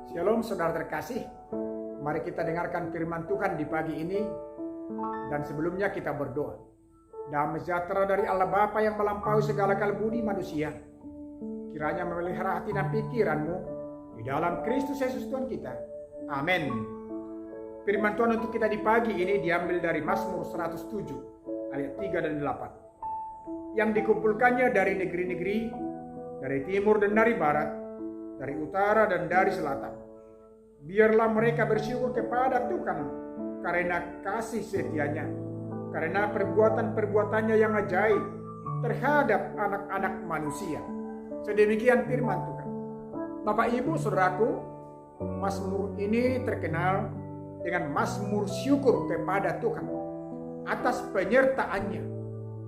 Shalom saudara terkasih, mari kita dengarkan firman Tuhan di pagi ini. Dan sebelumnya kita berdoa. Damai sejahtera dari Allah Bapa yang melampaui segala akal budi manusia, kiranya memelihara hati dan pikiranmu di dalam Kristus Yesus Tuhan kita. Amin. Firman Tuhan untuk kita di pagi ini diambil dari Mazmur 107 ayat 3 dan 8. Yang dikumpulkannya dari negeri-negeri, dari timur dan dari barat, dari utara dan dari selatan. Biarlah mereka bersyukur kepada Tuhan karena kasih setianya, karena perbuatan-perbuatannya yang ajaib terhadap anak-anak manusia. Sedemikian firman Tuhan. Bapak Ibu Saudaraku, Mazmur ini terkenal dengan Mazmur syukur kepada Tuhan atas penyertaannya,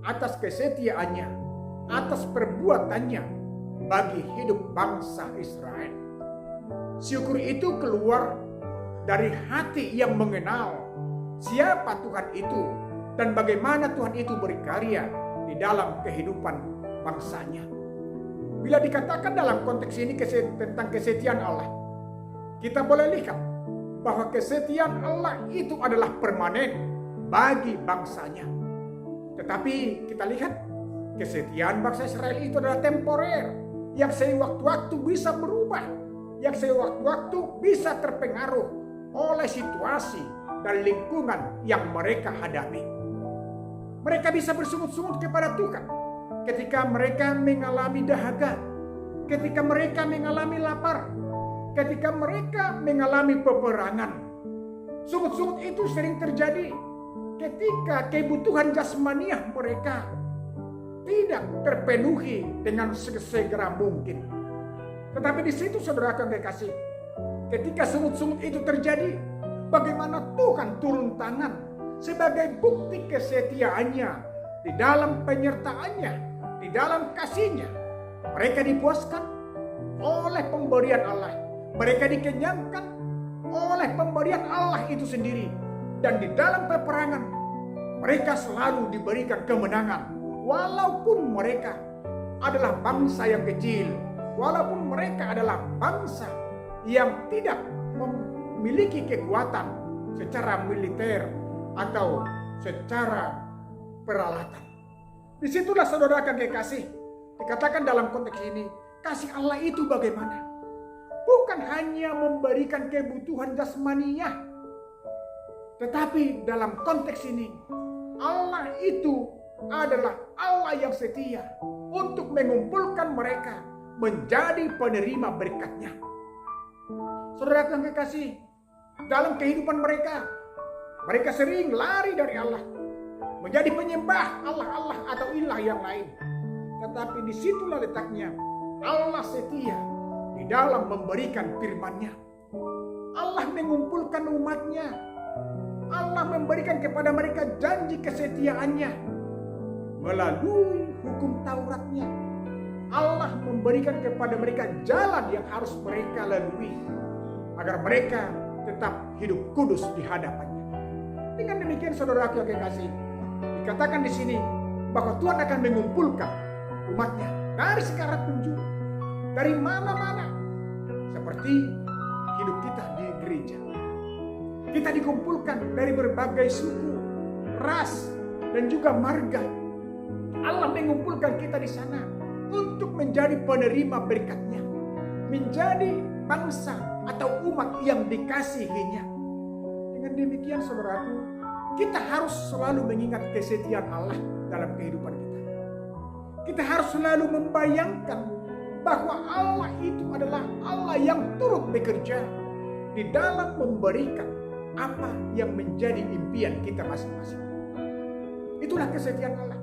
atas kesetiaannya, atas perbuatannya bagi hidup bangsa Israel. Syukur itu keluar dari hati yang mengenal siapa Tuhan itu dan bagaimana Tuhan itu berkarya di dalam kehidupan bangsanya. Bila dikatakan dalam konteks ini tentang kesetiaan Allah, kita boleh lihat bahwa kesetiaan Allah itu adalah permanen bagi bangsanya. Tetapi kita lihat kesetiaan bangsa Israel itu adalah temporer, yang sewaktu-waktu bisa berubah, yang sewaktu-waktu bisa terpengaruh oleh situasi dan lingkungan yang mereka hadapi. Mereka bisa bersungut-sungut kepada Tuhan ketika mereka mengalami dahaga, ketika mereka mengalami lapar, ketika mereka mengalami peperangan. Sungut-sungut itu sering terjadi ketika kebutuhan jasmaniah mereka tidak terpenuhi dengan sesegera mungkin. Tetapi di situ saudara yang kekasih, ketika sungut-sungut itu terjadi, bagaimana Tuhan turun tangan sebagai bukti kesetiaannya di dalam penyertaannya, di dalam kasihnya. Mereka dipuaskan oleh pemberian Allah, mereka dikenyangkan oleh pemberian Allah itu sendiri. Dan di dalam peperangan mereka selalu diberikan kemenangan, walaupun mereka adalah bangsa yang kecil, walaupun mereka adalah bangsa yang tidak memiliki kekuatan secara militer atau secara peralatan. Disitulah saudara akan kekasih, dikatakan dalam konteks ini, kasih Allah itu bagaimana? Bukan hanya memberikan kebutuhan jasmaniah, tetapi dalam konteks ini, Allah itu adalah Allah yang setia untuk mengumpulkan mereka menjadi penerima berkat-Nya. Saudara yang kekasih, dalam kehidupan mereka sering lari dari Allah, menjadi penyembah Allah-Allah atau ilah yang lain. Tetapi disitulah letaknya Allah setia di dalam memberikan firman-Nya. Allah mengumpulkan umat-Nya. Allah memberikan kepada mereka janji kesetiaannya melalui hukum Tauratnya. Allah memberikan kepada mereka jalan yang harus mereka lalui agar mereka tetap hidup kudus di hadapannya. Dengan demikian saudara yang kekasih, dikatakan di sini bahwa Tuhan akan mengumpulkan umatnya dari segala penjuru, dari mana-mana, seperti hidup kita di gereja. Kita dikumpulkan dari berbagai suku, ras, dan juga marga. Allah mengumpulkan kita di sana untuk menjadi penerima berkat-Nya, menjadi bangsa atau umat yang dikasihinya. Dengan demikian saudaraku, kita harus selalu mengingat kesetiaan Allah dalam kehidupan kita. Kita harus selalu membayangkan bahwa Allah itu adalah Allah yang turut bekerja di dalam memberikan apa yang menjadi impian kita masing-masing. Itulah kesetiaan Allah.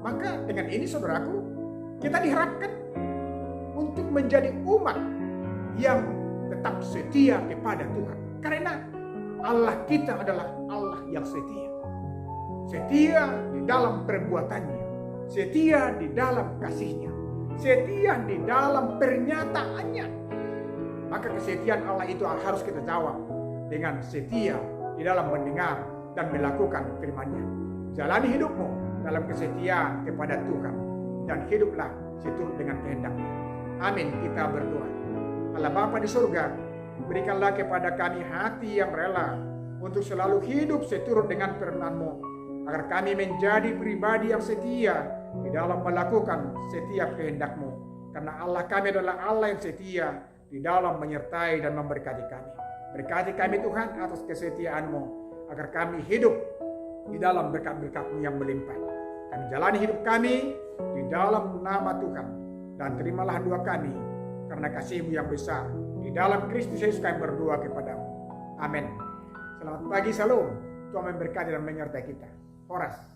Maka dengan ini saudaraku, kita diharapkan untuk menjadi umat yang tetap setia kepada Tuhan. Karena Allah kita adalah Allah yang setia. Setia di dalam perbuatannya, setia di dalam kasihnya, setia di dalam pernyataannya. Maka kesetiaan Allah itu harus kita jawab dengan setia di dalam mendengar dan melakukan firman-Nya. Jalani hidupmu dalam kesetiaan kepada Tuhan dan hiduplah seturut dengan kehendak-Nya. Amin. Kita berdoa. Allah Bapa di surga, berikanlah kepada kami hati yang rela untuk selalu hidup seturut dengan firman-Mu, agar kami menjadi pribadi yang setia di dalam melakukan setiap kehendak-Mu. Karena Allah kami adalah Allah yang setia di dalam menyertai dan memberkati kami. Berkati kami Tuhan atas kesetiaan-Mu, agar kami hidup di dalam berkat-berkat-Mu yang melimpah. Kami jalani hidup kami di dalam nama Tuhan, dan terimalah doa kami karena kasih-Mu yang besar. Di dalam Kristus Yesus kami berdoa kepadamu. Amin. Selamat pagi, salam. Tuhan memberkati dan menyertai kita. Horas.